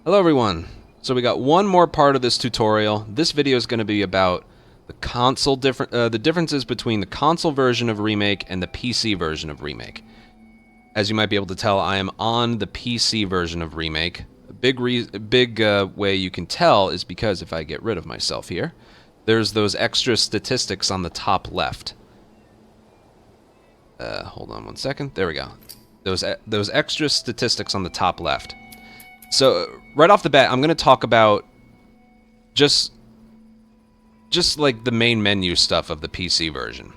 Hello everyone. So we got one more part of this tutorial. This video is going to be about the differences between the console version of Remake and the PC version of Remake. As you might be able to tell, I am on the PC version of Remake. A big way you can tell is because if I get rid of myself here, there's those extra statistics on the top left. Hold on one second. There we go. Those extra statistics on the top left. So, right off the bat, I'm going to talk about just like the main menu stuff of the PC version.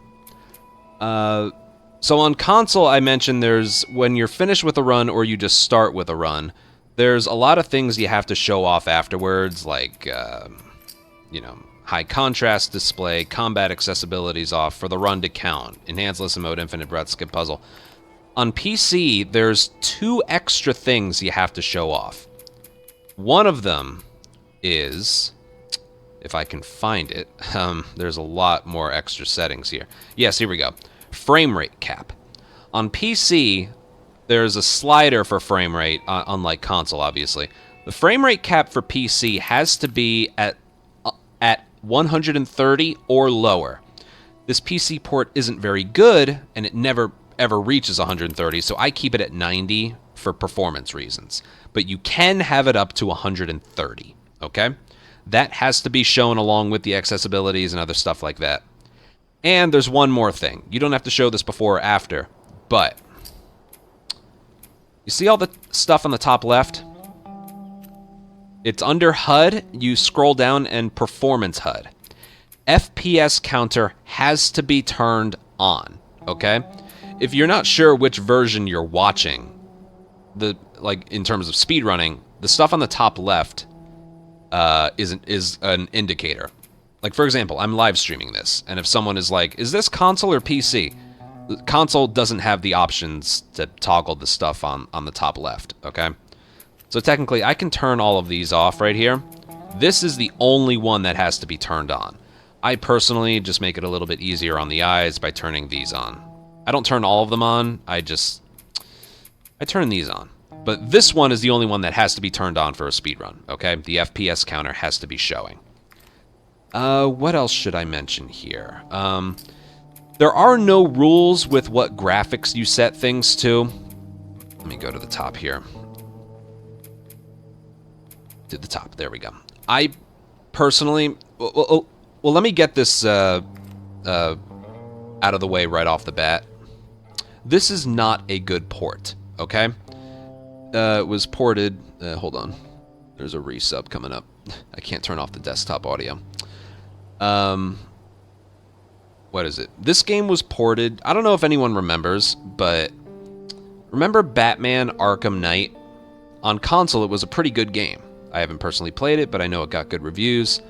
So on console, I mentioned when you're finished with a run or you just start with a run, there's a lot of things you have to show off afterwards, like, high contrast display, combat accessibility's off for the run to count, enhanced listen mode, infinite breath, skip puzzle. On PC, there's two extra things you have to show off. One of them is, if I can find it, there's a lot more extra settings here. Yes, here we go. Frame rate cap. On PC, there's a slider for frame rate, unlike console, obviously. The frame rate cap for PC has to be at 130 or lower. This PC port isn't very good, and it never ever reaches 130, so I keep it at 90 for performance reasons. But you can have it up to 130, okay? That has to be shown along with the accessibilities and other stuff like that. And there's one more thing. You don't have to show this before or after, but you see all the stuff on the top left? It's under HUD. You scroll down and performance HUD. FPS counter has to be turned on, okay? If you're not sure which version you're watching, in terms of speedrunning, the stuff on the top left is an indicator. Like, for example, I'm live streaming this, and if someone is like, is this console or PC? The console doesn't have the options to toggle the stuff on the top left, okay? So technically, I can turn all of these off right here. This is the only one that has to be turned on. I personally just make it a little bit easier on the eyes by turning these on. I don't turn all of them on, I turn these on. But this one is the only one that has to be turned on for a speedrun, okay? The FPS counter has to be showing. What else should I mention here? There are no rules with what graphics you set things to. Let me go to the top here. To the top, there we go. I personally, well let me get this out of the way right off the bat. This is not a good port, okay? It was ported, hold on. There's a resub coming up. I can't turn off the desktop audio. What is it? This game was ported, I don't know if anyone remembers, but remember Batman Arkham Knight? On console, it was a pretty good game. I haven't personally played it, but I know it got good reviews.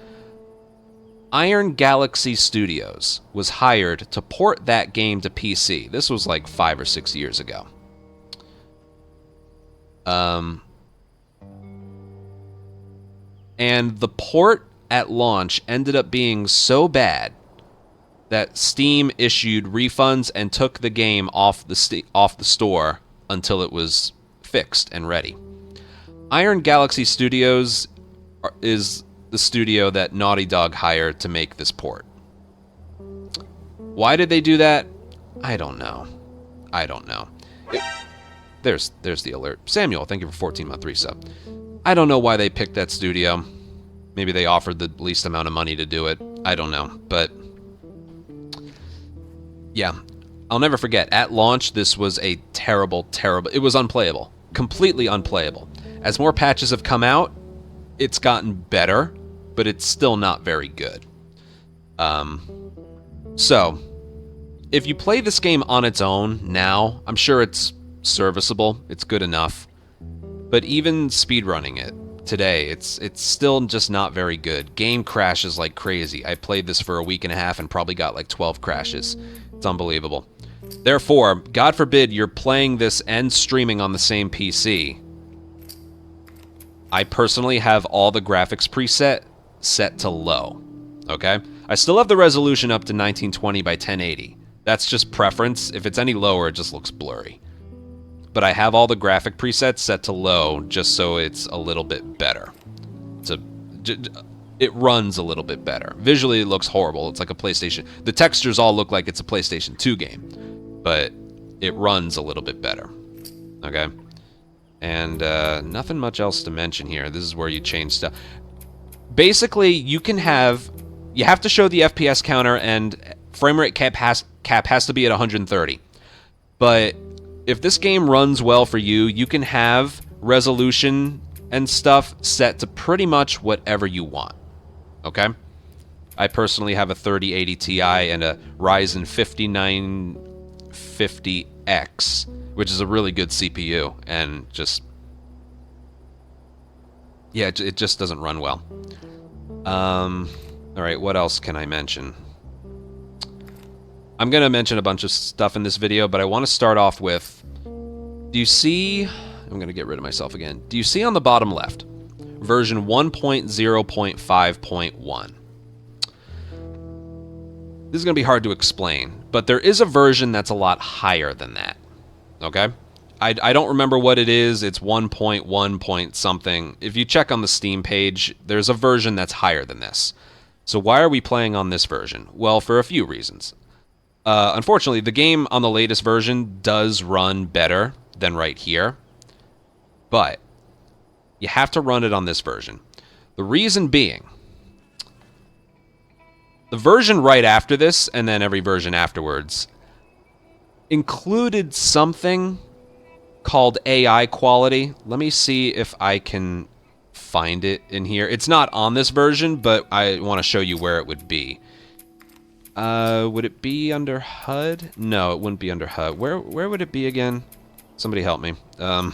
Iron Galaxy Studios was hired to port that game to PC. This was like 5 or 6 years ago. And the port at launch ended up being so bad that Steam issued refunds and took the game off the store until it was fixed and ready. Iron Galaxy Studios is the studio that Naughty Dog hired to make this port. Why did they do that? I don't know. There's the alert. Samuel, thank you for 14-month resub. I don't know why they picked that studio. Maybe they offered the least amount of money to do it. I don't know. But yeah, I'll never forget. At launch, this was a terrible... It was unplayable. Completely unplayable. As more patches have come out, it's gotten better, but it's still not very good. So, if you play this game on its own now, I'm sure it's serviceable. It's good enough. But even speedrunning it today, it's still just not very good. Game crashes like crazy. I played this for a week and a half and probably got like 12 crashes. It's unbelievable. Therefore, God forbid you're playing this and streaming on the same PC. I personally have all the graphics preset set to low, okay? I still have the resolution up to 1920 by 1080. That's just preference. If it's any lower, it just looks blurry. but I have all the graphic presets set to low just so it's a little bit better. It runs a little bit better. Visually, it looks horrible. It's like a PlayStation. The textures all look like it's a PlayStation 2 game, but it runs a little bit better. Okay? And nothing much else to mention here. This is where you change stuff. Basically, you have to show the FPS counter, and frame rate cap has to be at 130. But if this game runs well for you, you can have resolution and stuff set to pretty much whatever you want. Okay? I personally have a 3080 Ti and a Ryzen 5950X, which is a really good CPU, and just... yeah, it just doesn't run well. Alright, what else can I mention? I'm gonna mention a bunch of stuff in this video, but I want to start off with... do you see... I'm gonna get rid of myself again. Do you see on the bottom left? Version 1.0.5.1. This is gonna be hard to explain, but there is a version that's a lot higher than that. Okay? I don't remember what it is. It's 1.1 point something. If you check on the Steam page, there's a version that's higher than this. So why are we playing on this version? Well, for a few reasons. Unfortunately, the game on the latest version does run better than right here, but you have to run it on this version. The reason being, the version right after this, and then every version afterwards, included something called AI quality. Let me see if I can find it in here. It's not on this version, but I want to show you where it would be. Would it be under HUD? No, it wouldn't be under HUD. Where would it be again? Somebody help me. Under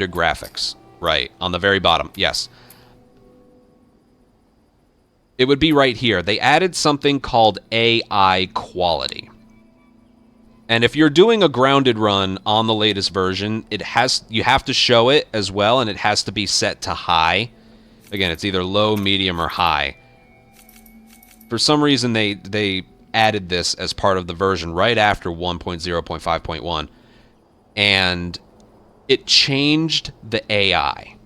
graphics. Right, on the very bottom. Yes. It would be right here. They added something called AI quality. And if you're doing a grounded run on the latest version, you have to show it as well, and it has to be set to high. Again, it's either low, medium, or high. For some reason, they added this as part of the version right after 1.0.5.1, and it changed the AI.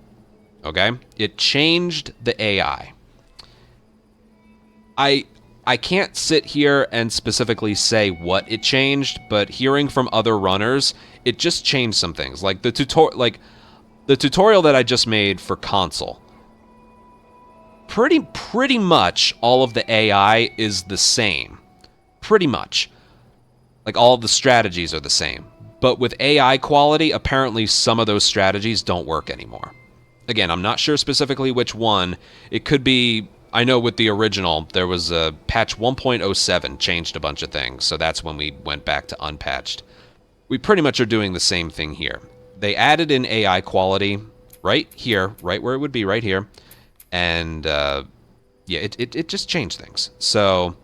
Okay? It changed the AI. I can't sit here and specifically say what it changed, but hearing from other runners, it just changed some things. Like the tutorial that I just made for console. Pretty much all of the AI is the same. Pretty much. Like all of the strategies are the same. But with AI quality, apparently some of those strategies don't work anymore. Again, I'm not sure specifically which one. It could be... I know with the original, there was a patch 1.07 changed a bunch of things, so that's when we went back to unpatched. We pretty much are doing the same thing here. They added in AI quality right here, right where it would be, right here, and yeah, it just changed things. So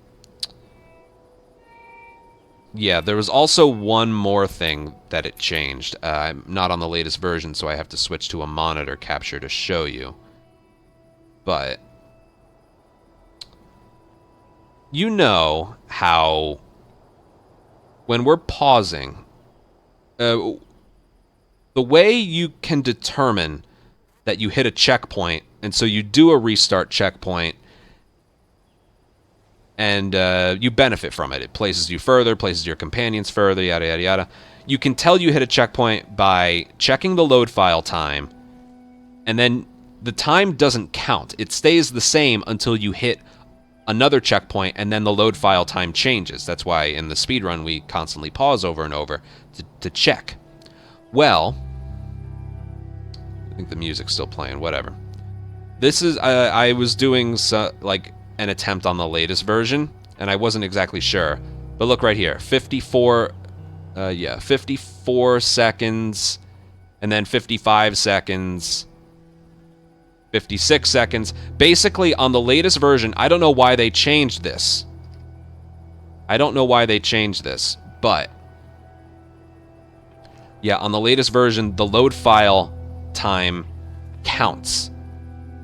yeah, there was also one more thing that it changed. I'm not on the latest version, so I have to switch to a monitor capture to show you. But you know how when we're pausing, the way you can determine that you hit a checkpoint, and so you do a restart checkpoint, and you benefit from it. It places you further, places your companions further, yada, yada, yada. You can tell you hit a checkpoint by checking the load file time, and then the time doesn't count. It stays the same until you hit another checkpoint, and then the load file time changes. That's why in the speedrun we constantly pause over and over to check. Well, I think the music's still playing, whatever. This is, I was doing like an attempt on the latest version, and I wasn't exactly sure. But look right here, 54 seconds, and then 55 seconds, 56 seconds. Basically, on the latest version, I don't know why they changed this. I don't know why they changed this, but yeah, on the latest version, the load file time counts.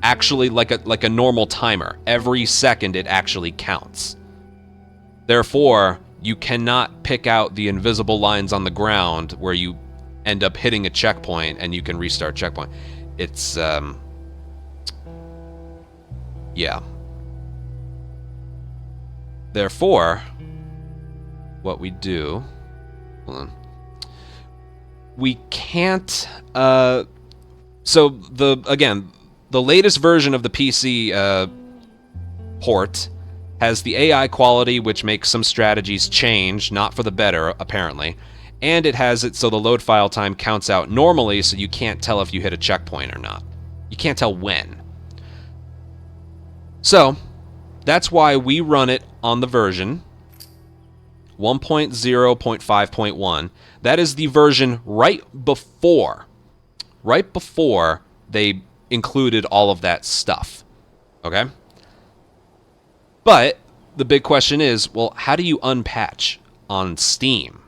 Actually, like a normal timer. Every second it actually counts. Therefore, you cannot pick out the invisible lines on the ground where you end up hitting a checkpoint and you can restart checkpoint. It's yeah. Therefore, what we do, hold on. We can't so the latest version of the PC port has the AI quality, which makes some strategies change, not for the better, apparently. And it has it so the load file time counts out normally, so you can't tell if you hit a checkpoint or not. You can't tell when. So, that's why we run it on the version 1.0.5.1. That is the version right before they included all of that stuff. Okay? But the big question is, well, how do you unpatch on Steam?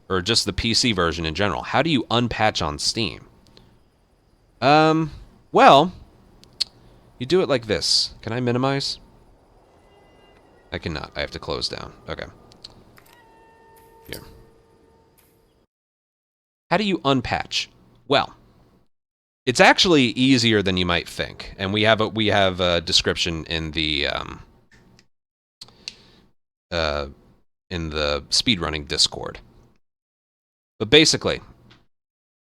Or just the PC version in general? How do you unpatch on Steam? Well, you do it like this. Can I minimize? I cannot. I have to close down. Okay. Here. How do you unpatch? Well, it's actually easier than you might think, and we have a description in the speedrunning Discord. But basically,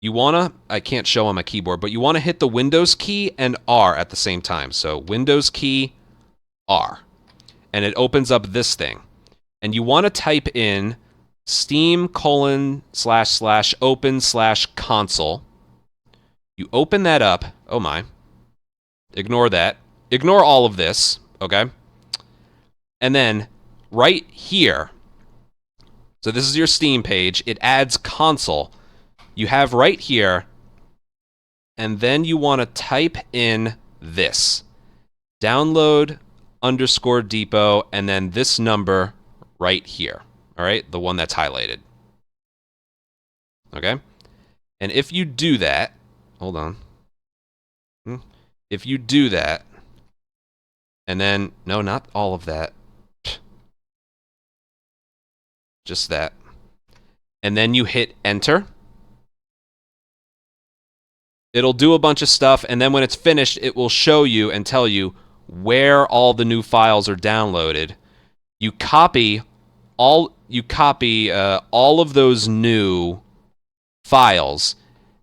you wanna, I can't show on my keyboard, but you wanna hit the Windows key and R at the same time. So Windows key, R. And it opens up this thing. And you wanna type in steam://open/console. You open that up. Oh my. Ignore that. Ignore all of this, okay? And then right here, so this is your Steam page, it adds console. You have right here, and then you want to type in this. Download_depot, and then this number right here. All right, the one that's highlighted. Okay? And if you do that, hold on. If you do that, and then, no, not all of that. Just that. And then you hit enter. It'll do a bunch of stuff, and then when it's finished, it will show you and tell you where all the new files are downloaded. You copy all of those new files,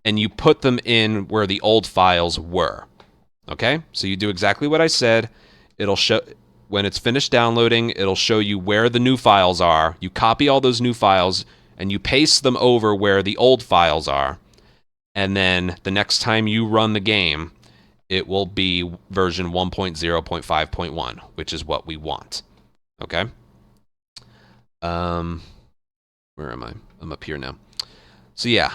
and you put them in where the old files were. Okay? So you do exactly what I said. It'll show, when it's finished downloading, it'll show you where the new files are. You copy all those new files, and you paste them over where the old files are. And then the next time you run the game, it will be version 1.0.5.1, which is what we want. Okay? Where am I? I'm up here now. So yeah,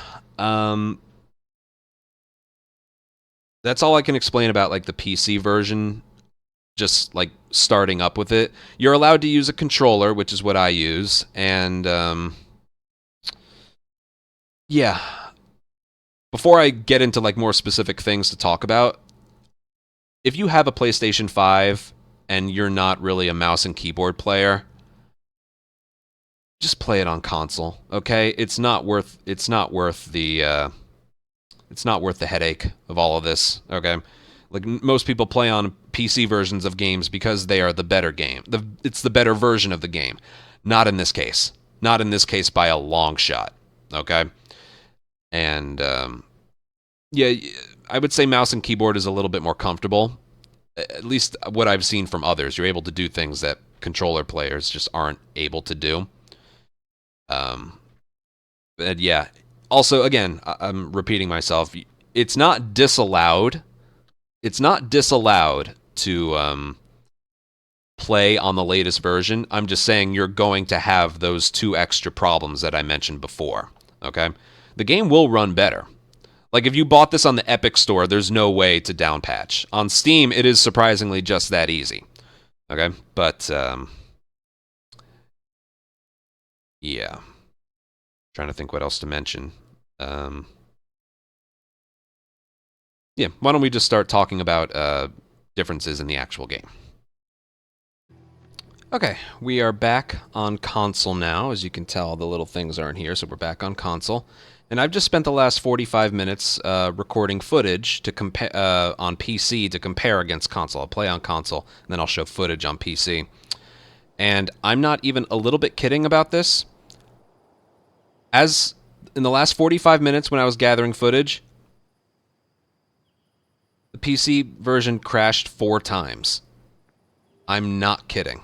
that's all I can explain about like the PC version, just like starting up with it. You're allowed to use a controller, which is what I use, and yeah. Before I get into like more specific things to talk about, if you have a PlayStation 5 and you're not really a mouse and keyboard player, just play it on console, okay? It's not worth the headache of all of this, okay? Like most people play on PC versions of games because they are the better game. It's the better version of the game. Not in this case. Not in this case by a long shot, okay? And yeah, I would say mouse and keyboard is a little bit more comfortable. At least what I've seen from others. You're able to do things that controller players just aren't able to do. And yeah. Also, again, I'm repeating myself. It's not disallowed. It's not disallowed to play on the latest version. I'm just saying you're going to have those two extra problems that I mentioned before. Okay? The game will run better. Like, if you bought this on the Epic Store, there's no way to downpatch. On Steam, it is surprisingly just that easy. Okay? But, yeah. Trying to think what else to mention. Yeah, why don't we just start talking about differences in the actual game. Okay, we are back on console now. As you can tell, the little things aren't here, so we're back on console. And I've just spent the last 45 minutes recording footage to compare on PC to compare against console. I'll play on console, and then I'll show footage on PC. And I'm not even a little bit kidding about this. As in the last 45 minutes when I was gathering footage, the PC version crashed 4 times. I'm not kidding.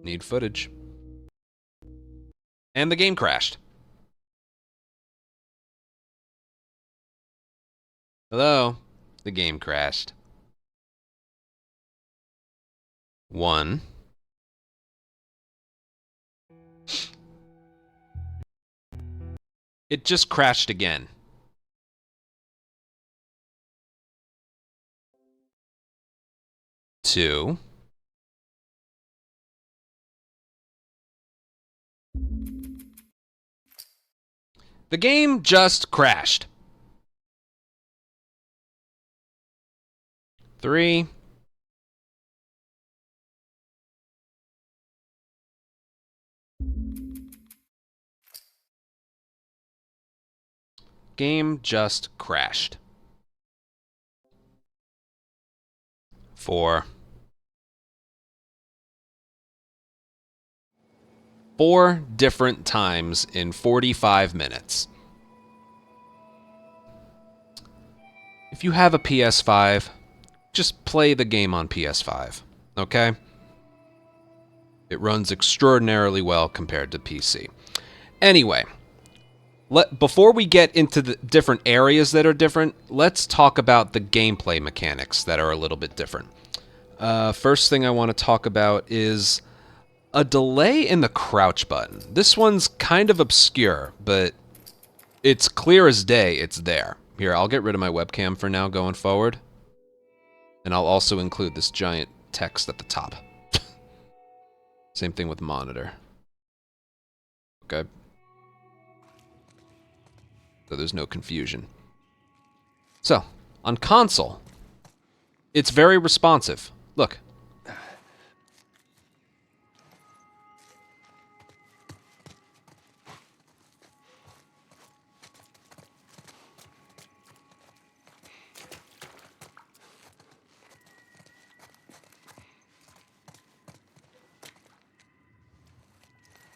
Need footage. And the game crashed. Hello? The game crashed. 1. It just crashed again. 2. The game just crashed. 3. Game just crashed. 4. 4 different times in 45 minutes. If you have a PS5, just play the game on PS5, okay? It runs extraordinarily well compared to PC. Anyway, before we get into the different areas that are different, let's talk about the gameplay mechanics that are a little bit different. First thing I want to talk about is a delay in the crouch button. This one's kind of obscure, but it's clear as day it's there. Here, I'll get rid of my webcam for now going forward. And I'll also include this giant text at the top. Same thing with monitor. Okay. So there's no confusion. So, on console, it's very responsive. Look.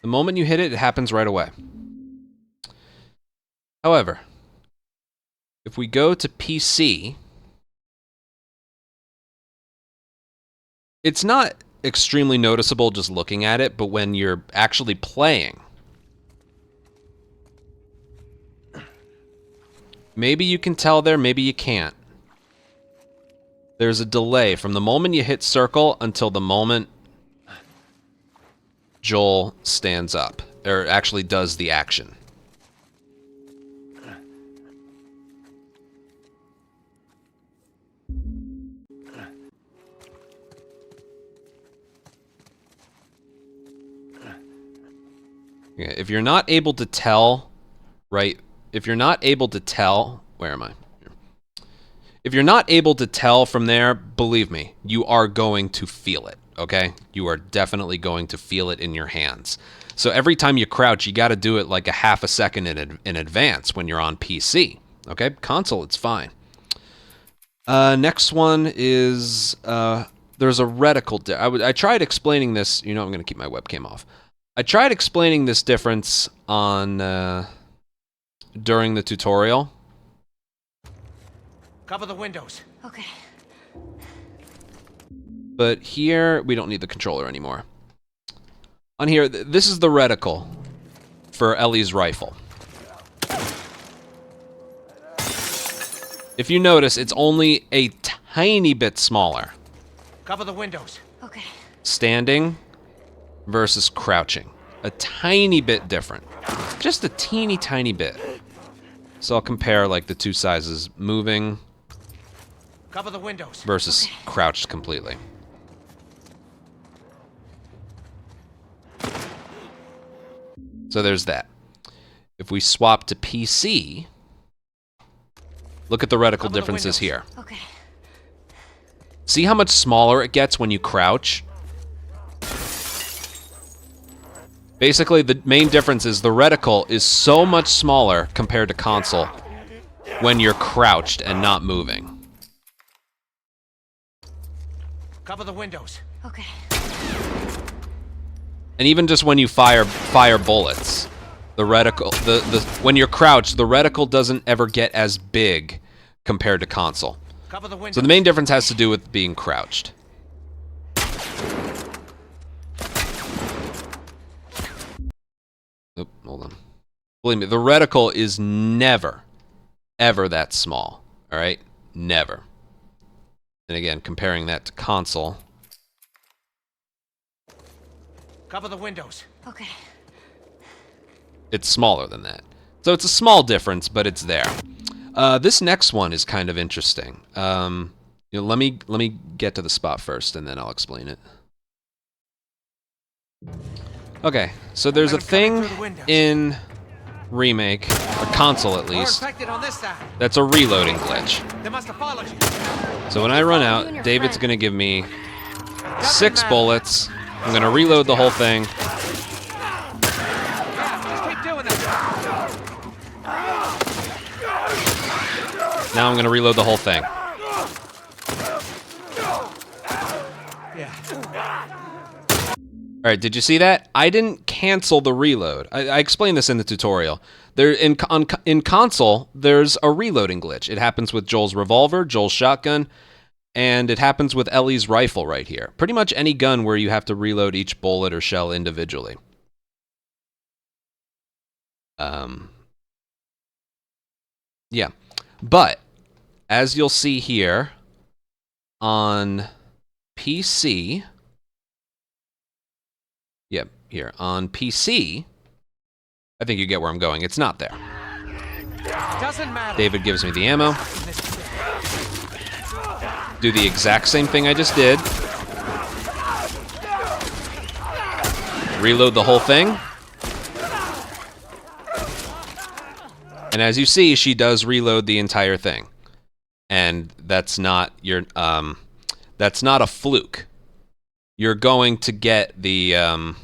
The moment you hit it, it happens right away. However, if we go to PC, it's not extremely noticeable just looking at it, but when you're actually playing, maybe you can tell there, maybe you can't. There's a delay from the moment you hit circle until the moment Joel stands up, or actually does the action. Yeah, if you're not able to tell, right, if you're not able to tell, where am I? If you're not able to tell from there, believe me, you are going to feel it, okay? You are definitely going to feel it in your hands. So every time you crouch, you got to do it like a half a second in advance when you're on PC, okay? Console, it's fine. Next one is, there's a reticle. I tried explaining this. You know, I'm going to keep my webcam off. I tried explaining this difference on during the tutorial. Cover the windows. Okay. But here, we don't need the controller anymore. On here, this is the reticle for Ellie's rifle. If you notice, it's only a tiny bit smaller. Cover the windows. Okay. Standing versus crouching. A tiny bit different. Just a teeny tiny bit. So I'll compare like the two sizes, moving Cover the windows. versus crouched completely. So there's that. If we swap to PC, look at the reticle differences here. Okay. See how much smaller it gets when you crouch? Basically, the main difference is the reticle is so much smaller compared to console when you're crouched and not moving. Cover the windows. Okay. And even just when you fire bullets, the reticle, when you're crouched, the reticle doesn't ever get as big compared to console. Cover the windows. So the main difference has to do with being crouched. Oop, hold on. Believe me, the reticle is never, ever that small. All right? Never. And again, comparing that to console. Cover the windows. Okay. It's smaller than that. So it's a small difference, but it's there. This next one is kind of interesting. Let me get to the spot first, and then I'll explain it. Okay, so there's a thing in Remake, or console at least, On this side. that's a reloading glitch. They must have followed you. So when I run out, David's gonna give me 6 bullets. I'm gonna reload the whole thing. Just keep doing that. Now I'm gonna reload the whole thing. All right, did you see that? I didn't cancel the reload. I explained this in the tutorial. In console, there's a reloading glitch. It happens with Joel's revolver, Joel's shotgun, and it happens with Ellie's rifle right here. Pretty much any gun where you have to reload each bullet or shell individually. Yeah, but as you'll see here on PC. Yep, here. On PC, I think you get where I'm going. It's not there. Doesn't matter. David gives me the ammo. Do the exact same thing I just did. Reload the whole thing. And as you see, she does reload the entire thing. And that's not that's not a fluke. You're going to get the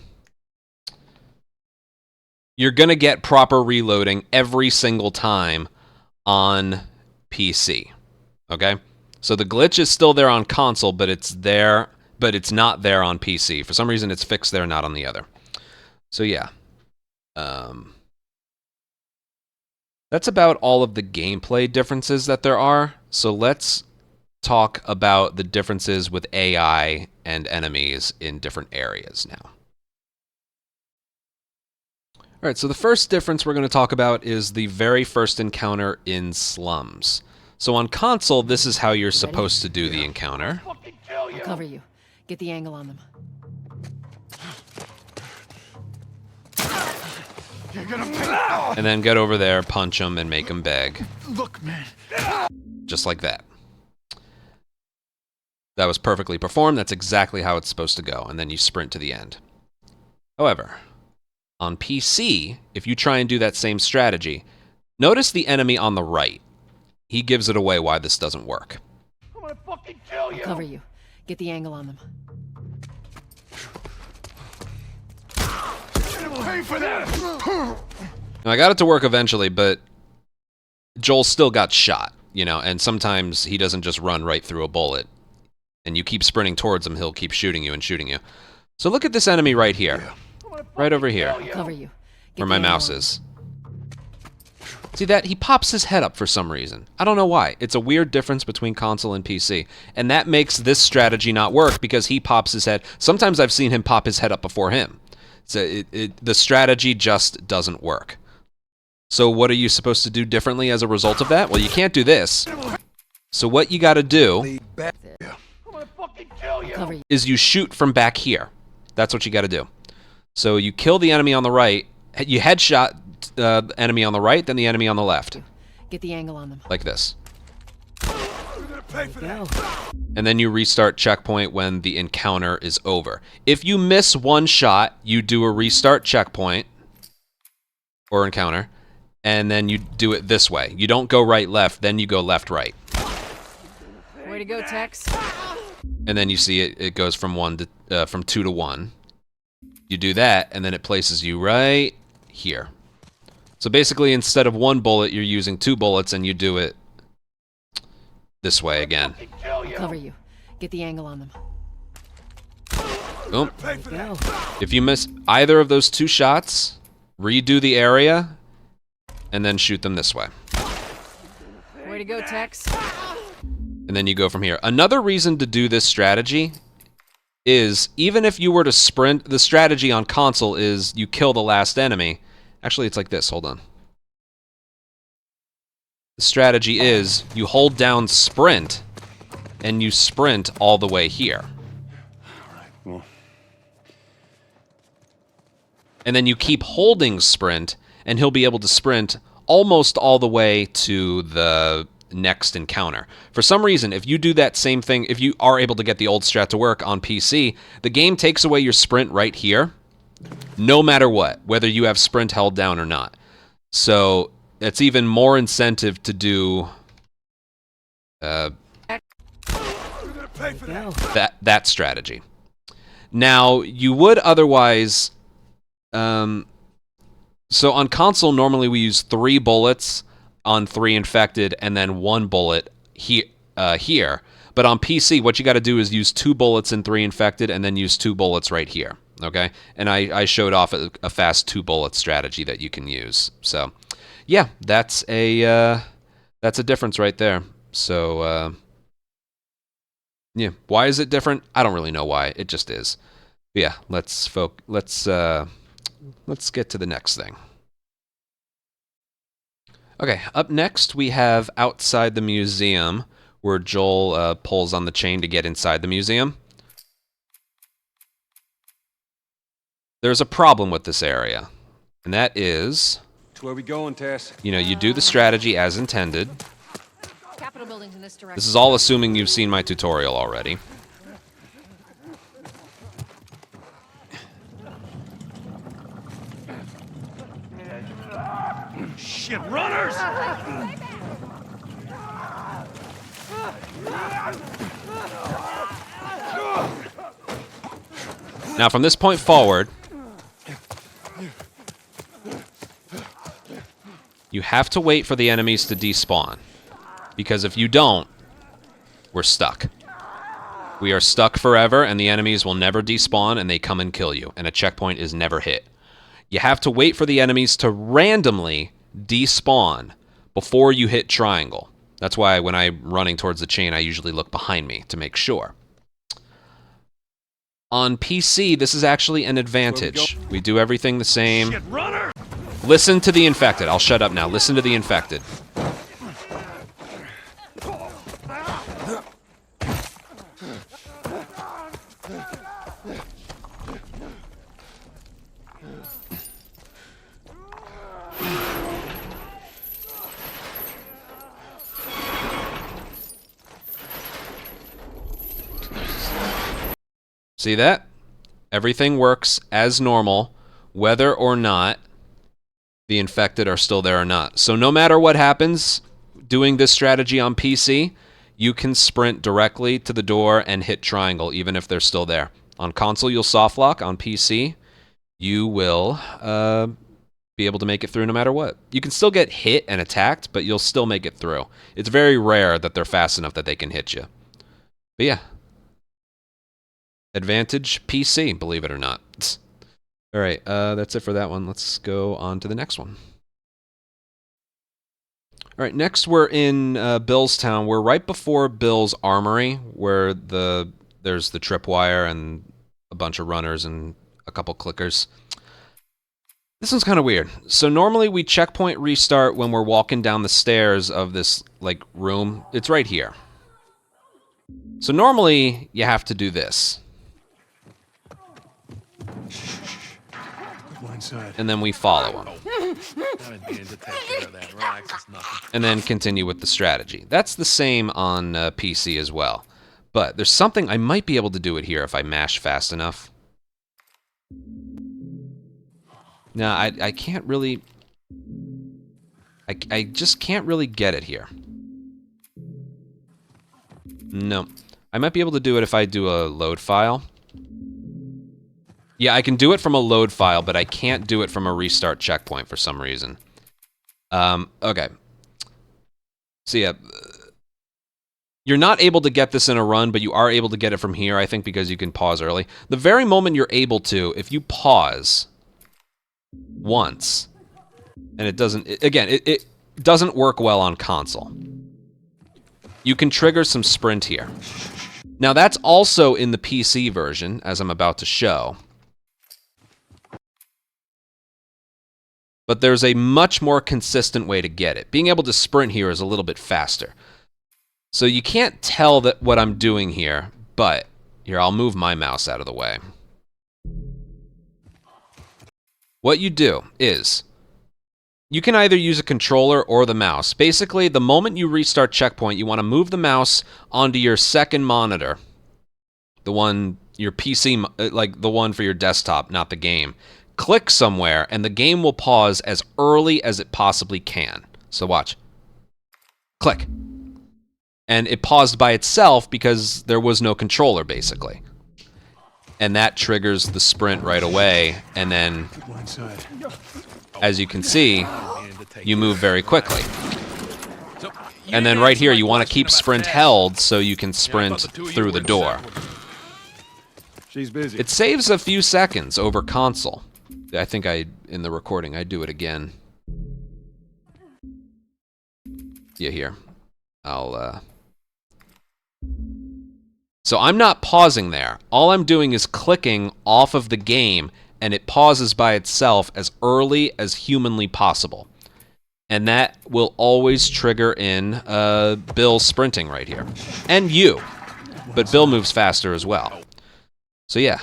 you're going to get proper reloading every single time on PC. Okay? So the glitch is still there on console, but it's not there on PC. For some reason it's fixed there, not on the other. So yeah. That's about all of the gameplay differences that there are. So let's talk about the differences with AI and enemies in different areas now. All right, so the first difference we're going to talk about is the very first encounter in slums. So on console, this is how you're supposed to do the encounter. I'll cover you. Get the angle on them. And then get over there, punch them, and make them beg. Look, man. Just like that. That was perfectly performed. That's exactly how it's supposed to go. And then you sprint to the end. However, on PC, if you try and do that same strategy, notice the enemy on the right. He gives it away why this doesn't work. I'm gonna fucking kill you. I'll cover you. Get the angle on them. Pay for that. Now, I got it to work eventually, but Joel still got shot, you know, and sometimes he doesn't just run right through a bullet. And you keep sprinting towards him, he'll keep shooting you and shooting you. So look at this enemy right here. Right over here. I'll cover you. Get Where the my angle mouse on them. is. See that? He pops his head up for some reason. I don't know why. It's a weird difference between console and PC. And that makes this strategy not work because he pops his head. Sometimes I've seen him pop his head up before him. So the strategy just doesn't work. So what are you supposed to do differently as a result of that? Well, you can't do this. So what you got to do I'll cover you. is you shoot from back here. That's what you got to do. So you kill the enemy on the right. You headshot the enemy on the right, then the enemy on the left. Get the angle on them. Like this. Go. And then you restart checkpoint when the encounter is over. If you miss one shot, you do a restart checkpoint or encounter, and then you do it this way. You don't go right left, then you go left right. Way to go, Tex. And then you see it goes from 2 to 1. You do that, and then it places you right here. So basically, instead of 1 bullet, you're using 2 bullets, and you do it this way again. I'll cover you. Get the angle on them. Boom. There you go. If you miss either of those 2 shots, redo the area, and then shoot them this way. Way to go, Tex. And then you go from here. Another reason to do this strategy is, even if you were to sprint, the strategy on console is you kill the last enemy. Actually, it's like this. Hold on. The strategy is you hold down sprint, and you sprint all the way here. Well. And then you keep holding sprint, and he'll be able to sprint almost all the way to the next encounter. For some reason, if you do that same thing, if you are able to get the old strat to work on PC, the game takes away your sprint right here, no matter what, whether you have sprint held down or not. So it's even more incentive to do that strategy. Now, you would otherwise... so on console, normally we use 3 bullets on 3 infected and then 1 bullet here. But on PC, what you got to do is use 2 bullets in 3 infected and then use 2 bullets right here. Okay, and I showed off a fast 2-bullet strategy that you can use. So, yeah, that's a difference right there. So, yeah, why is it different? I don't really know why. It just is. But yeah, let's get to the next thing. Okay, up next we have outside the museum, where Joel pulls on the chain to get inside the museum. There's a problem with this area, and that is... Where we going, Tess? You know, you do the strategy as intended. Capitol buildings in this direction. This is all assuming you've seen my tutorial already. Shit, runners! Now, from this point forward, you have to wait for the enemies to despawn. Because if you don't, we're stuck. We are stuck forever, and the enemies will never despawn, and they come and kill you, and a checkpoint is never hit. You have to wait for the enemies to randomly despawn before you hit triangle. That's why when I'm running towards the chain, I usually look behind me to make sure. On PC, this is actually an advantage. We do everything the same. Shit, runner! Listen to the infected. I'll shut up now. Listen to the infected. See that? Everything works as normal, whether or not the infected are still there or not. So no matter what happens doing this strategy on PC, you can sprint directly to the door and hit triangle, even if they're still there. On console, you'll soft lock. On PC, you will be able to make it through no matter what. You can still get hit and attacked, but you'll still make it through. It's very rare that they're fast enough that they can hit you. But yeah. Advantage PC, believe it or not. All right, that's it for that one. Let's go on to the next one. All right, next we're in Bill's town. We're right before Bill's armory, where there's the tripwire and a bunch of runners and a couple clickers. This one's kind of weird. So normally we checkpoint restart when we're walking down the stairs of this like room. It's right here. So normally you have to do this. And then we follow him. And then continue with the strategy. That's the same on PC as well. But there's something, I might be able to do it here if I mash fast enough. No, I can't really... I just can't really get it here. No. I might be able to do it if I do a load file. Yeah, I can do it from a load file, but I can't do it from a restart checkpoint for some reason. Okay. So yeah, you're not able to get this in a run, but you are able to get it from here, I think, because you can pause early. The very moment you're able to, if you pause once, and it doesn't, it doesn't work well on console. You can trigger some sprint here. Now that's also in the PC version, as I'm about to show. But there's a much more consistent way to get it. Being able to sprint here is a little bit faster. So you can't tell that what I'm doing here, but here, I'll move my mouse out of the way. What you do is, you can either use a controller or the mouse. Basically, the moment you restart checkpoint, you want to move the mouse onto your second monitor. The one, your PC, like the one for your desktop, not the game. Click somewhere, and the game will pause as early as it possibly can. So watch. Click. And it paused by itself because there was no controller, basically. And that triggers the sprint right away, and then, as you can see, you move very quickly. And then right here, you want to keep sprint held so you can sprint through the door. She's busy. It saves a few seconds over console. I think in the recording, I do it again. Yeah, here. So I'm not pausing there. All I'm doing is clicking off of the game, and it pauses by itself as early as humanly possible. And that will always trigger in Bill sprinting right here. And you. But Bill moves faster as well. So yeah.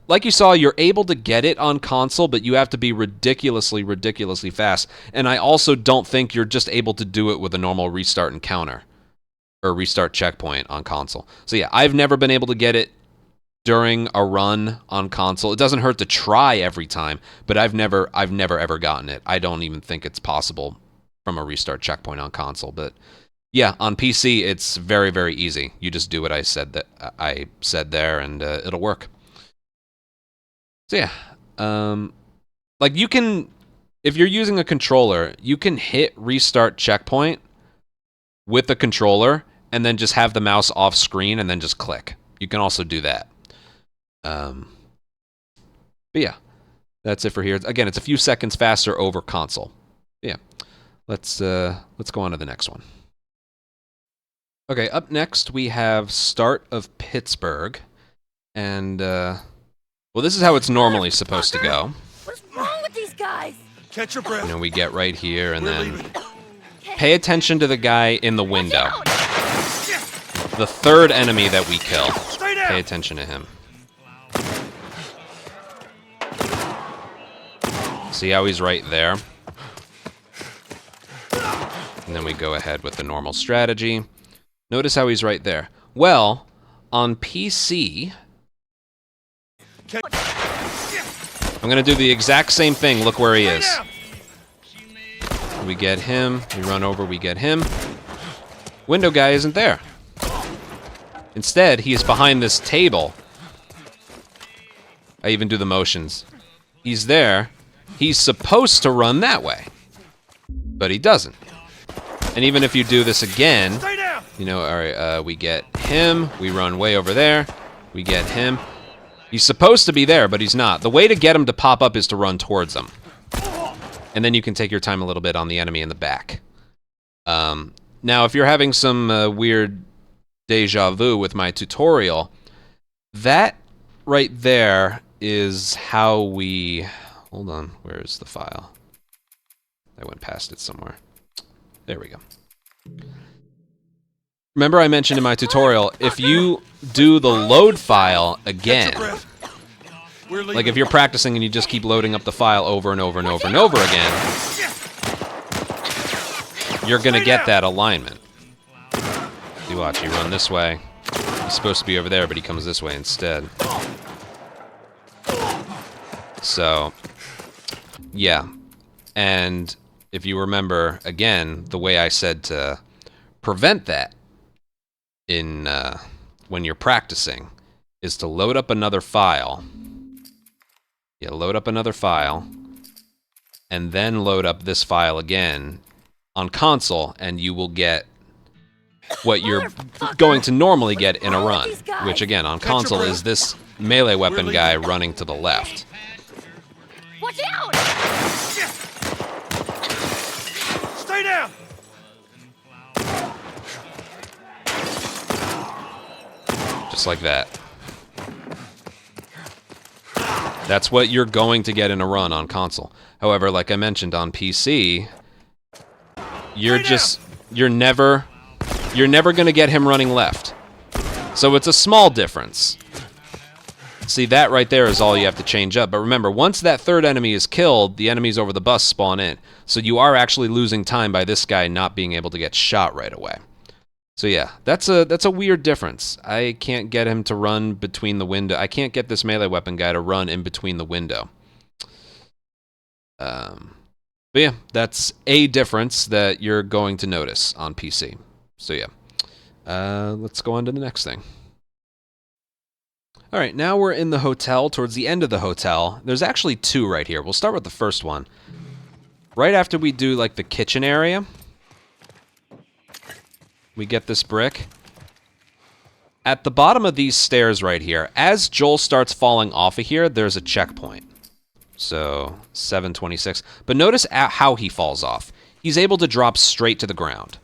Like you saw, you're able to get it on console, but you have to be ridiculously, ridiculously fast. And I also don't think you're just able to do it with a normal restart encounter or restart checkpoint on console. So yeah, I've never been able to get it during a run on console. It doesn't hurt to try every time, but I've never ever gotten it. I don't even think it's possible from a restart checkpoint on console. But yeah, on PC it's very, very easy. You just do what I said there, and it'll work. So yeah, like you can, if you're using a controller, you can hit restart checkpoint with the controller and then just have the mouse off screen and then just click. You can also do that. But yeah, that's it for here. Again, it's a few seconds faster over console. Yeah, let's go on to the next one. Okay, up next we have Start of Pittsburgh, and well, this is how it's normally supposed to go. What's wrong with these guys? Catch your breath. You know, we get right here, and then pay attention to the guy in the window. The third enemy that we kill. Pay attention to him. See how he's right there? And then we go ahead with the normal strategy. Notice how he's right there. Well, on PC, I'm gonna do the exact same thing. Look where he is. We get him, we run over, we get him. Window guy isn't there. Instead, he is behind this table. I even do the motions. He's there. He's supposed to run that way, but he doesn't. And even if you do this again, you know, all right, we get him, we run way over there, we get him. He's supposed to be there, but he's not. The way to get him to pop up is to run towards him. And then you can take your time a little bit on the enemy in the back. Now, if you're having some weird deja vu with my tutorial, that right there is how we... Hold on, where is the file? I went past it somewhere. There we go. Remember I mentioned in my tutorial, if you do the load file again, like if you're practicing and you just keep loading up the file over and over and over and over again, you're gonna get that alignment. You watch, you run this way. He's supposed to be over there, but he comes this way instead. So, yeah. And if you remember, again, the way I said to prevent that in when you're practicing is to load up another file. Yeah, load up another file, and then load up this file again on console, and you will get what you're going to normally get in a run, which again, on console is this melee weapon guy running to the left. Watch out! Stay down! Just like that. That's what you're going to get in a run on console. However, like I mentioned on PC, you're never going to get him running left. So it's a small difference. See, that right there is all you have to change up. But remember, once that third enemy is killed, the enemies over the bus spawn in. So you are actually losing time by this guy not being able to get shot right away. So yeah, that's a weird difference. I can't get him to run between the window. I can't get this melee weapon guy to run in between the window. But yeah, that's a difference that you're going to notice on PC. So yeah, let's go on to the next thing. All right, now we're in the hotel, towards the end of the hotel. There's actually two right here. We'll start with the first one. Right after we do like the kitchen area, we get this brick. At the bottom of these stairs right here, as Joel starts falling off of here, there's a checkpoint. So, 726. But notice how he falls off. He's able to drop straight to the ground.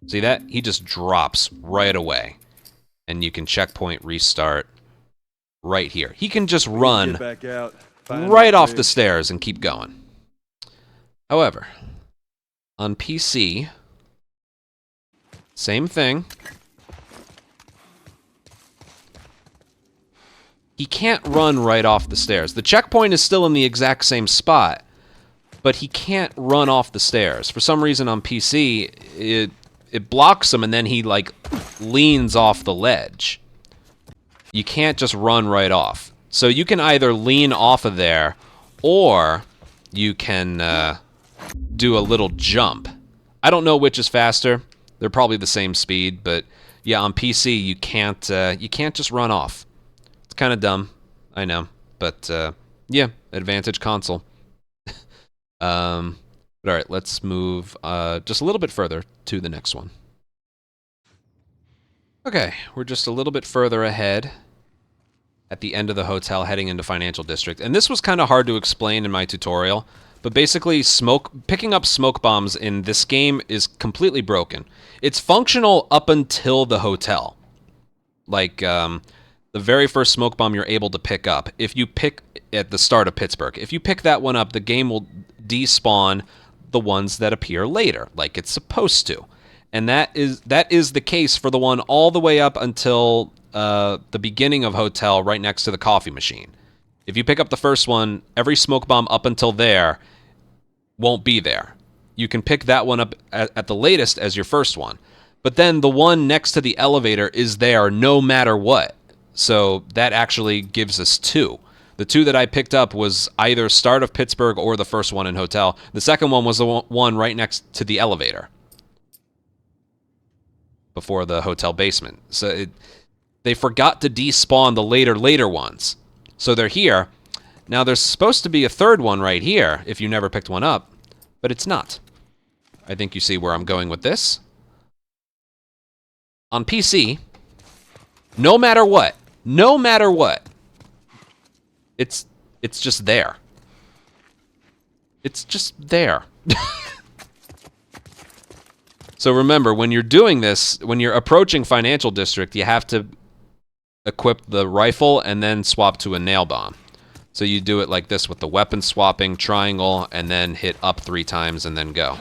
See that? He just drops right away. And you can checkpoint, restart, right here. He can just run Get back out. right off the stairs and keep going. However, on PC, same thing. He can't run right off the stairs. The checkpoint is still in the exact same spot, but he can't run off the stairs. For some reason on PC, it blocks him and then he like leans off the ledge. You can't just run right off. So you can either lean off of there or you can do a little jump. I don't know which is faster. They're probably the same speed, but yeah, on PC you can't just run off. It's kind of dumb, I know, but yeah, advantage console. But all right, let's move just a little bit further to the next one. Okay, we're just a little bit further ahead at the end of the hotel heading into Financial District. And this was kind of hard to explain in my tutorial, but basically picking up smoke bombs in this game is completely broken. It's functional up until the hotel. Like, the very first smoke bomb you're able to pick up, if you pick at the start of Pittsburgh, if you pick that one up, the game will despawn the ones that appear later, like it's supposed to. And that is the case for the one all the way up until the beginning of Hotel, right next to the coffee machine. If you pick up the first one, every smoke bomb up until there won't be there. You can pick that one up at the latest as your first one. But then the one next to the elevator is there no matter what. So that actually gives us two. The two that I picked up was either start of Pittsburgh or the first one in Hotel. The second one was the one right next to the elevator before the hotel basement. So they forgot to despawn the later ones. So they're here. Now there's supposed to be a third one right here if you never picked one up, but it's not. I think you see where I'm going with this. On PC, no matter what, it's just there. It's just there. So remember, when you're doing this, when you're approaching Financial District, you have to equip the rifle and then swap to a nail bomb. So you do it like this with the weapon swapping, triangle, and then hit up 3 times and then go.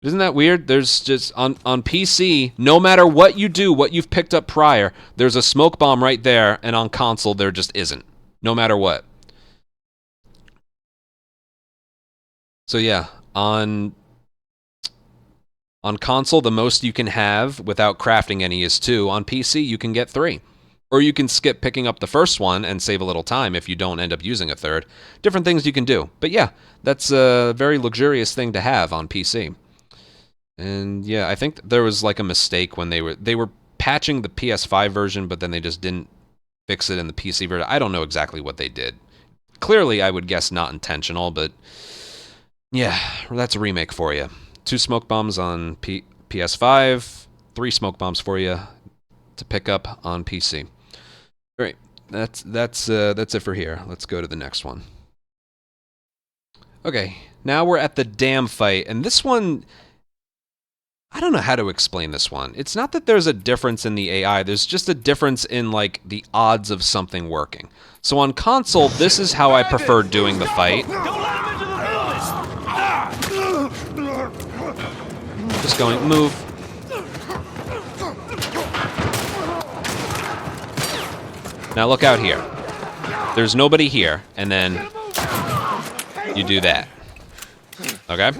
Isn't that weird? There's just, on PC, no matter what you do, what you've picked up prior, there's a smoke bomb right there, and on console, there just isn't. No matter what. So yeah, on console, the most you can have without crafting any is 2. On PC, you can get 3. Or you can skip picking up the first one and save a little time if you don't end up using a third. Different things you can do. But yeah, that's a very luxurious thing to have on PC. And yeah, I think there was like a mistake when they were patching the PS5 version, but then they just didn't fix it in the PC version. I don't know exactly what they did. Clearly, I would guess not intentional, but yeah, that's a remake for you. 2 smoke bombs on PS5, 3 smoke bombs for you to pick up on PC. All right, that's it for here. Let's go to the next one. Okay, now we're at the dam fight, and this one, I don't know how to explain this one. It's not that there's a difference in the AI, there's just a difference in, like, the odds of something working. So on console, this is how I prefer doing the fight. Just going, move. Now look out here. There's nobody here, and then you do that. Okay?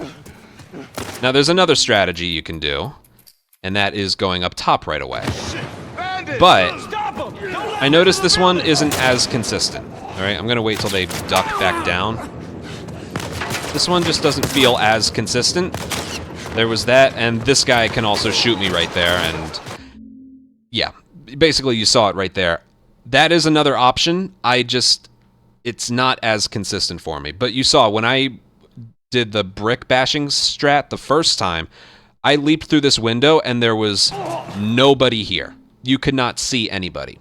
Now there's another strategy you can do, and that is going up top right away. But I noticed this one isn't as consistent. Alright, I'm gonna wait till they duck back down. This one just doesn't feel as consistent. There was that, and this guy can also shoot me right there, and yeah, basically you saw it right there. That is another option. It's not as consistent for me. But you saw when I did the brick bashing strat the first time, I leaped through this window and there was nobody here. You could not see anybody.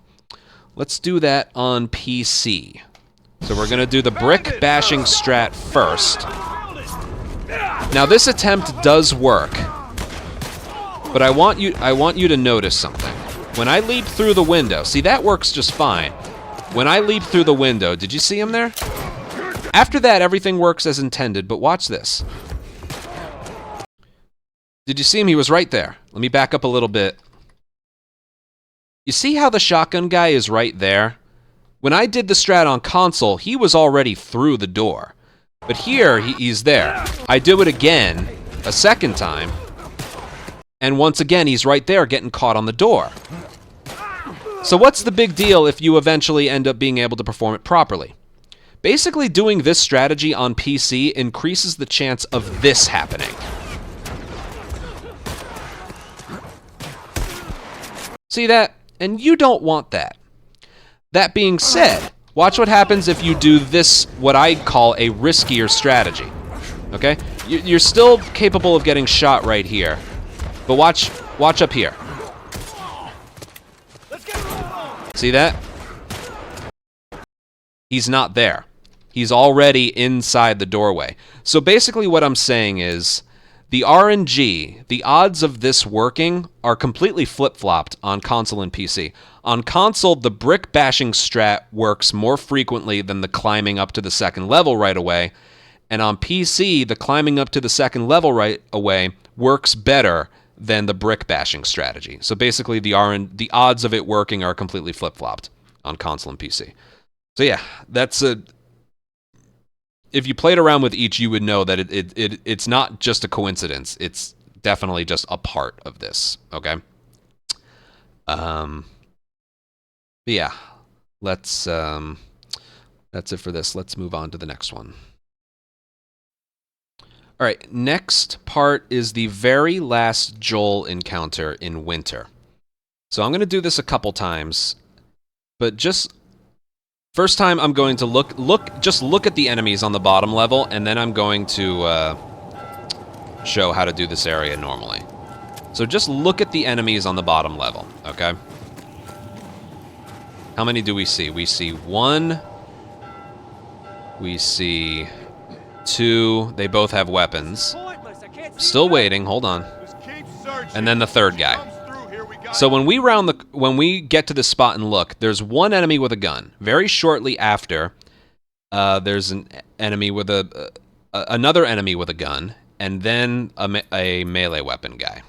Let's do that on PC. So we're gonna do the brick bashing strat first. Now this attempt does work, but I want you to notice something. When I leap through the window, see, that works just fine. When I leap through the window, did you see him there? After that, everything works as intended, but watch this. Did you see him? He was right there. Let me back up a little bit. You see how the shotgun guy is right there? When I did the strat on console, he was already through the door. But here, he's there. I do it again, a second time, and once again, he's right there getting caught on the door. So what's the big deal if you eventually end up being able to perform it properly? Basically, doing this strategy on PC increases the chance of this happening. See that? And you don't want that. That being said, watch what happens if you do this, what I call a riskier strategy. Okay? You're still capable of getting shot right here. But watch up here. See that? He's not there. He's already inside the doorway. So basically what I'm saying is, the RNG, the odds of this working, are completely flip-flopped on console and PC. On console, the brick bashing strat works more frequently than the climbing up to the second level right away. And on PC, the climbing up to the second level right away works better than the brick bashing strategy. So basically, the odds of it working are completely flip-flopped on console and PC. So yeah, that's a... If you played around with each, you would know that it's not just a coincidence. It's definitely just a part of this, okay? But yeah, that's it for this. Let's move on to the next one. All right, next part is the very last Joel encounter in Winter. So I'm going to do this a couple times, but just... First time I'm going to just look at the enemies on the bottom level, and then I'm going to show how to do this area normally. So just look at the enemies on the bottom level, okay? How many do we see? We see 1. We see 2. They both have weapons. Still waiting, hold on. And then the third guy. So when we get to this spot and look, there's one enemy with a gun. Very shortly after, there's an enemy with another enemy with a gun, and then a melee weapon guy.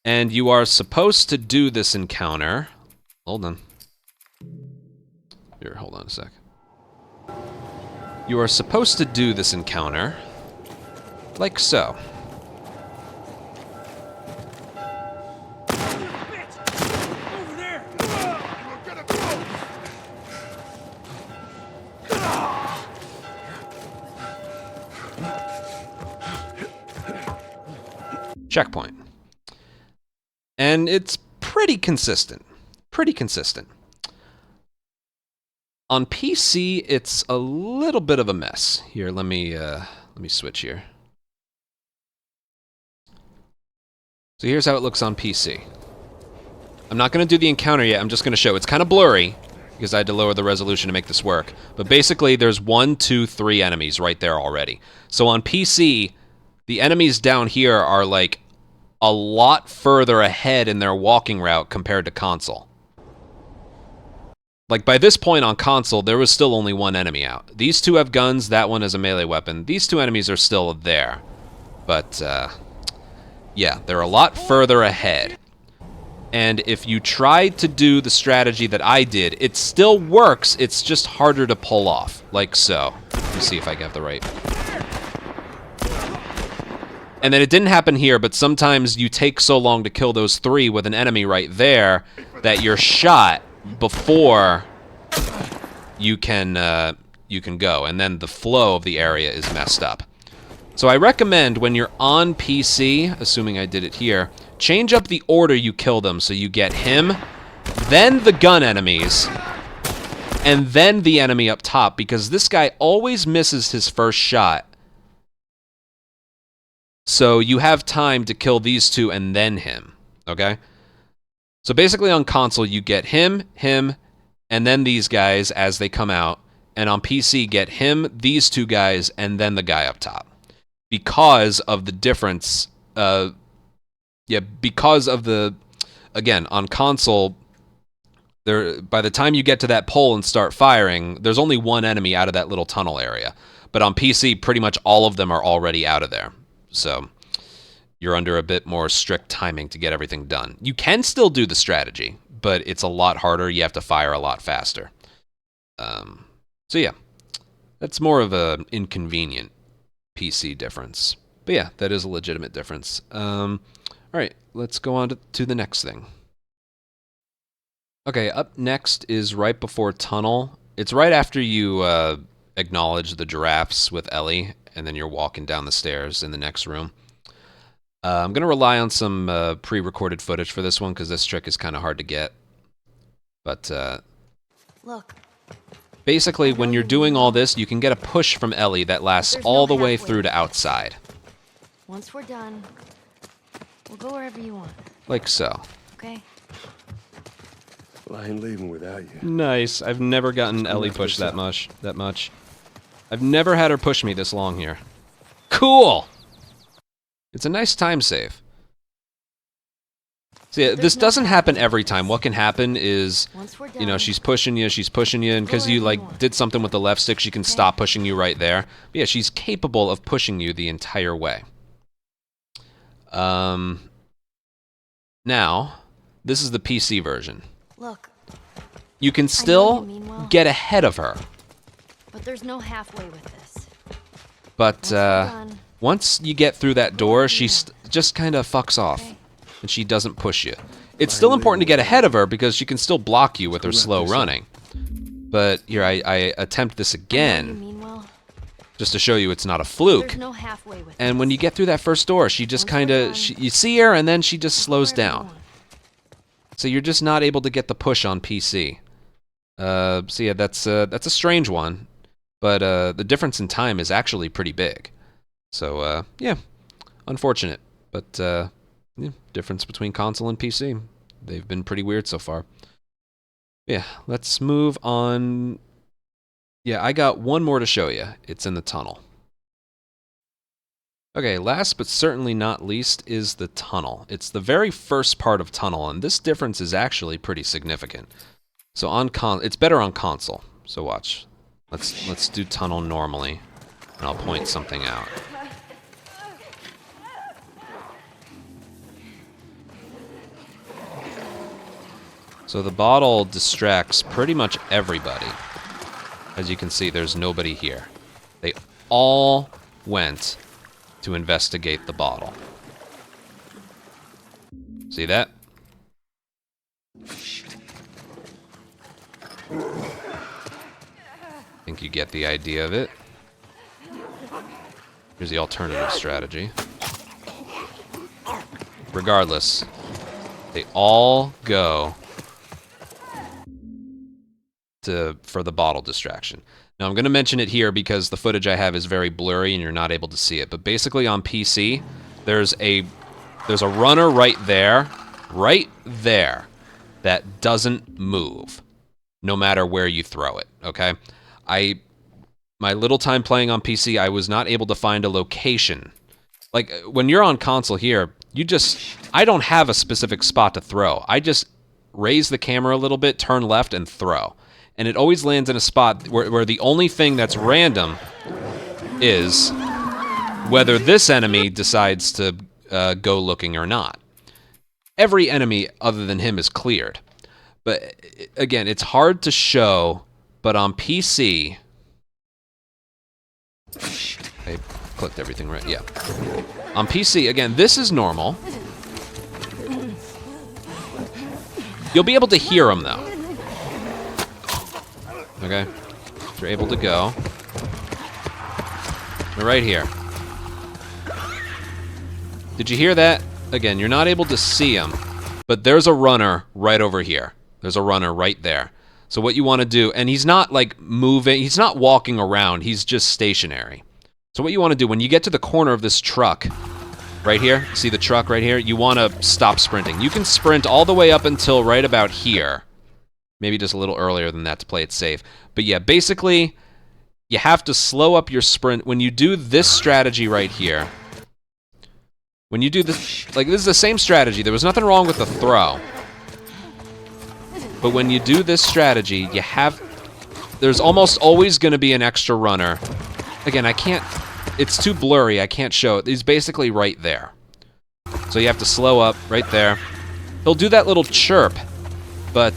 And you are supposed to do this encounter. Hold on. Here, hold on a sec. You are supposed to do this encounter like so. Checkpoint. And it's pretty consistent. Pretty consistent. On PC, it's a little bit of a mess. Here, let me switch here. So here's how it looks on PC. I'm not going to do the encounter yet. I'm just going to show. It's kind of blurry because I had to lower the resolution to make this work. But basically, there's 1, 2, 3 enemies right there already. So on PC, the enemies down here are like a lot further ahead in their walking route compared to console. Like, by this point on console, there was still only 1 enemy out. These 2 have guns, that one is a melee weapon. These 2 enemies are still there. But, yeah, they're a lot further ahead. And if you try to do the strategy that I did, it still works, it's just harder to pull off. Like so. Let me see if I get the right... And then it didn't happen here, but sometimes you take so long to kill those 3 with an enemy right there that you're shot before you can go, and then the flow of the area is messed up. So I recommend when you're on PC, assuming I did it here, change up the order you kill them so you get him, then the gun enemies, and then the enemy up top, because this guy always misses his first shot. So you have time to kill these 2 and then him, okay? So basically on console, you get him, and then these guys as they come out. And on PC, get him, these 2 guys, and then the guy up top. Because of the difference, because of the, again, on console, by the time you get to that pole and start firing, there's only 1 enemy out of that little tunnel area. But on PC, pretty much all of them are already out of there. So you're under a bit more strict timing to get everything done. You can still do the strategy, but it's a lot harder. You have to fire a lot faster. So yeah, that's more of an inconvenient PC difference. But yeah, that is a legitimate difference. All right, let's go on to the next thing. Okay, up next is right before tunnel. It's right after you acknowledge the giraffes with Ellie, and then you're walking down the stairs in the next room. I'm going to rely on some pre-recorded footage for this one because this trick is kind of hard to get. But Look. Basically, when you're doing all this, you can get a push from Ellie that lasts all the way through to outside. Once we're done, we'll go wherever you want. Like so. Okay? Well, I ain't leaving without you. Nice. I've never gotten Ellie pushed that much. I've never had her push me this long here. Cool! It's a nice time save. See, this doesn't happen every time. What can happen is, you know, she's pushing you, and because you, like, did something with the left stick, she can stop pushing you right there. But yeah, she's capable of pushing you the entire way. Now, this is the PC version. Look. You can still get ahead of her. But there's no halfway with this. But, once you get through that door, she just kind of fucks off. Okay. And she doesn't push you. It's still important to get ahead of her because she can still block you with her slow running. But here, I attempt this again, just to show you it's not a fluke. There's no halfway with And when you get through that first door, she just kind of, you see her and then she just slows down. So you're just not able to get the push on PC. So yeah, that's a strange one. But the difference in time is actually pretty big. So yeah, unfortunate. But yeah, difference between console and PC. They've been pretty weird so far. Yeah, let's move on. Yeah, I got one more to show you. It's in the tunnel. Okay, last but certainly not least is the tunnel. It's the very first part of tunnel, and this difference is actually pretty significant. So on it's better on console. So watch. Let's do tunnel normally, and I'll point something out. So the bottle distracts pretty much everybody. As you can see, there's nobody here. They all went to investigate the bottle. See that? Think you get the idea of it. Here's the alternative strategy. Regardless, they all go for the bottle distraction. Now I'm going to mention it here because the footage I have is very blurry and you're not able to see it. But basically on PC, there's a runner right there, that doesn't move, no matter where you throw it. Okay, my little time playing on PC, I was not able to find a location. Like when you're on console here, I don't have a specific spot to throw. I just raise the camera a little bit, turn left, and throw. And it always lands in a spot where the only thing that's random is whether this enemy decides to go looking or not. Every enemy other than him is cleared. But again, it's hard to show, but on PC... I clicked everything right, yeah. On PC, again, this is normal. You'll be able to hear them, though. Okay? You're able to go. They're right here. Did you hear that? Again, you're not able to see them, but there's a runner right over here. There's a runner right there. So what you want to do, and he's not like moving, he's not walking around, he's just stationary. So what you want to do, when you get to the corner of this truck, right here, see the truck right here? You want to stop sprinting. You can sprint all the way up until right about here. Maybe just a little earlier than that to play it safe. But yeah, basically, you have to slow up your sprint. When you do this strategy right here, when you do this, like this is the same strategy. There was nothing wrong with the throw. But when you do this strategy, there's almost always going to be an extra runner. Again, it's too blurry, I can't show it. He's basically right there. So you have to slow up right there. He'll do that little chirp, but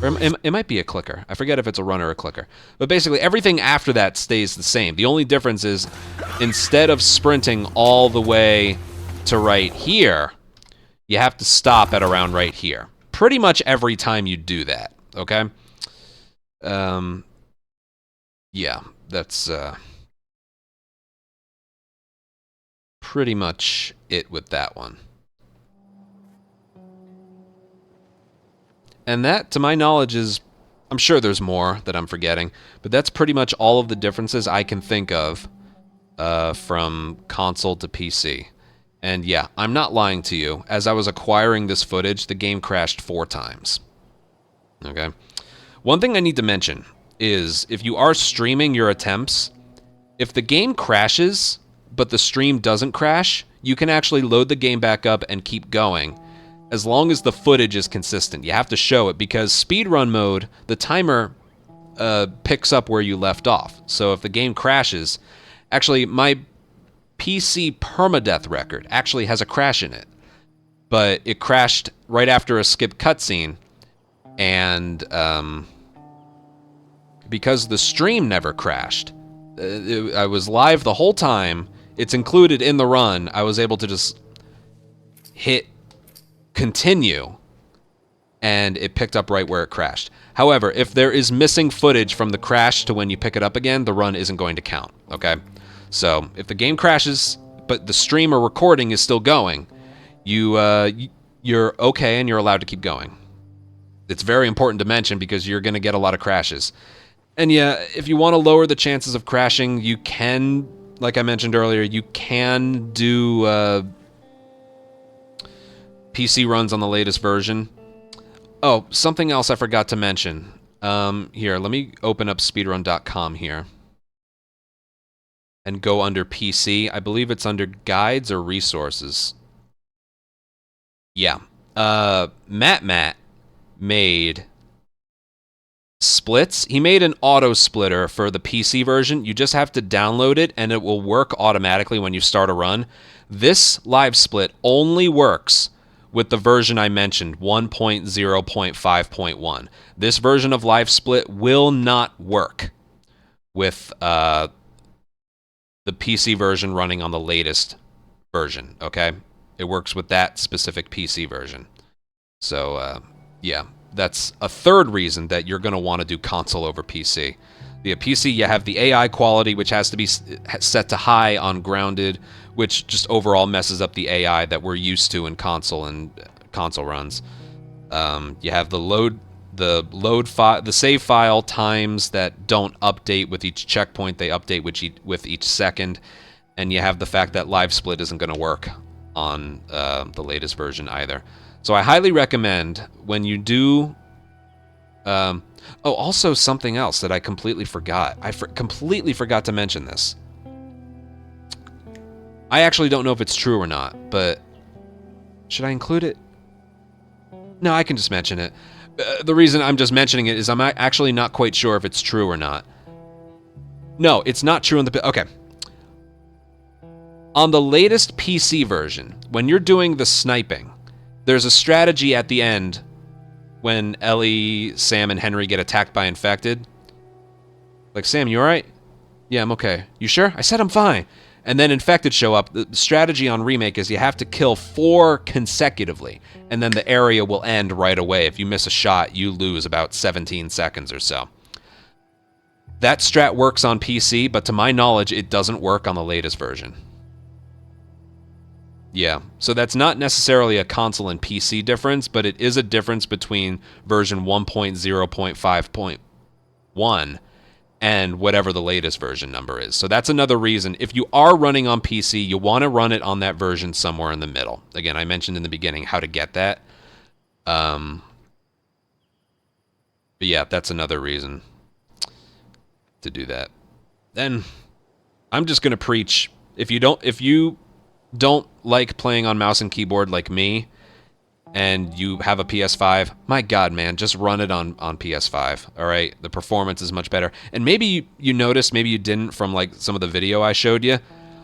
it might be a clicker. I forget if it's a runner or a clicker. But basically, everything after that stays the same. The only difference is, instead of sprinting all the way to right here, you have to stop at around right here. Pretty much every time you do that, okay? Yeah, that's pretty much it with that one. And that, to my knowledge, is... I'm sure there's more that I'm forgetting, but that's pretty much all of the differences I can think of from console to PC. And yeah, I'm not lying to you. As I was acquiring this footage, the game crashed 4 times. Okay? One thing I need to mention is, if you are streaming your attempts, if the game crashes, but the stream doesn't crash, you can actually load the game back up and keep going, as long as the footage is consistent. You have to show it, because speedrun mode, the timer picks up where you left off. So if the game crashes... Actually, my PC permadeath record actually has a crash in it. But it crashed right after a skip cutscene, and because the stream never crashed, I was live the whole time, it's included in the run, I was able to just hit continue, and it picked up right where it crashed. However, if there is missing footage from the crash to when you pick it up again, the run isn't going to count, okay? So, if the game crashes, but the stream or recording is still going, you're okay and you're allowed to keep going. It's very important to mention because you're going to get a lot of crashes. And yeah, if you want to lower the chances of crashing, you can, like I mentioned earlier, you can do PC runs on the latest version. Oh, something else I forgot to mention. Here, let me open up speedrun.com here. And go under PC. I believe it's under guides or resources. Yeah. Matt made splits. He made an auto splitter for the PC version. You just have to download it and it will work automatically when you start a run. This live split only works with the version I mentioned, 1.0.5.1. This version of live split will not work with the PC version running on the latest version, okay? It works with that specific PC version. So, yeah, that's a third reason that you're going to want to do console over PC. The PC, you have the AI quality, which has to be set to high on grounded, which just overall messes up the AI that we're used to in console and console runs. You have the load the save file times that don't update with each checkpoint, they update with each second, and you have the fact that live split isn't going to work on the latest version either. So I highly recommend when you do. Oh, also something else that I completely forgot. I completely forgot to mention this. I actually don't know if it's true or not, but should I include it? No, I can just mention it. The reason I'm just mentioning it is I'm actually not quite sure if it's true or not. No, it's not true on the... Okay. On the latest PC version, when you're doing the sniping, there's a strategy at the end when Ellie, Sam, and Henry get attacked by infected. Like, Sam, you alright? Yeah, I'm okay. You sure? I said I'm fine. And then infected show up. The strategy on Remake is you have to kill 4 consecutively, and then the area will end right away. If you miss a shot, you lose about 17 seconds or so. That strat works on PC, but to my knowledge, it doesn't work on the latest version. Yeah, so that's not necessarily a console and PC difference, but it is a difference between version 1.0.5.1 and whatever the latest version number is. So that's another reason. If you are running on PC, you want to run it on that version somewhere in the middle. Again, I mentioned in the beginning how to get that. But yeah, that's another reason to do that. Then I'm just going to preach. If you don't like playing on mouse and keyboard like me, and you have a PS5, my God, man, just run it on PS5, all right? The performance is much better. And maybe you noticed, maybe you didn't from like some of the video I showed you,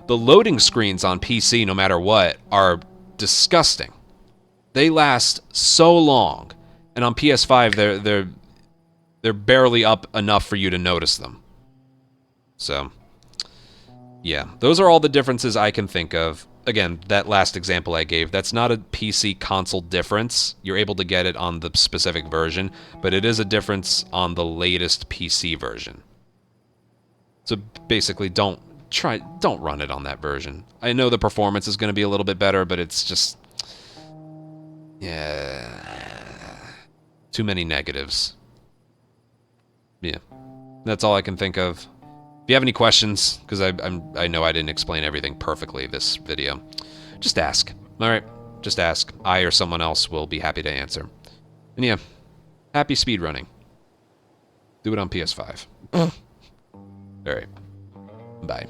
the loading screens on PC, no matter what, are disgusting. They last so long, and on PS5, they're barely up enough for you to notice them. So, yeah, those are all the differences I can think of. Again, that last example I gave, that's not a PC console difference. You're able to get it on the specific version, but it is a difference on the latest PC version. So basically, don't run it on that version. I know the performance is going to be a little bit better, but it's just... yeah... too many negatives. Yeah. That's all I can think of. If you have any questions, because I know I didn't explain everything perfectly this video, just ask. All right, just ask. I or someone else will be happy to answer. And yeah, happy speedrunning. Do it on PS5. All right, bye.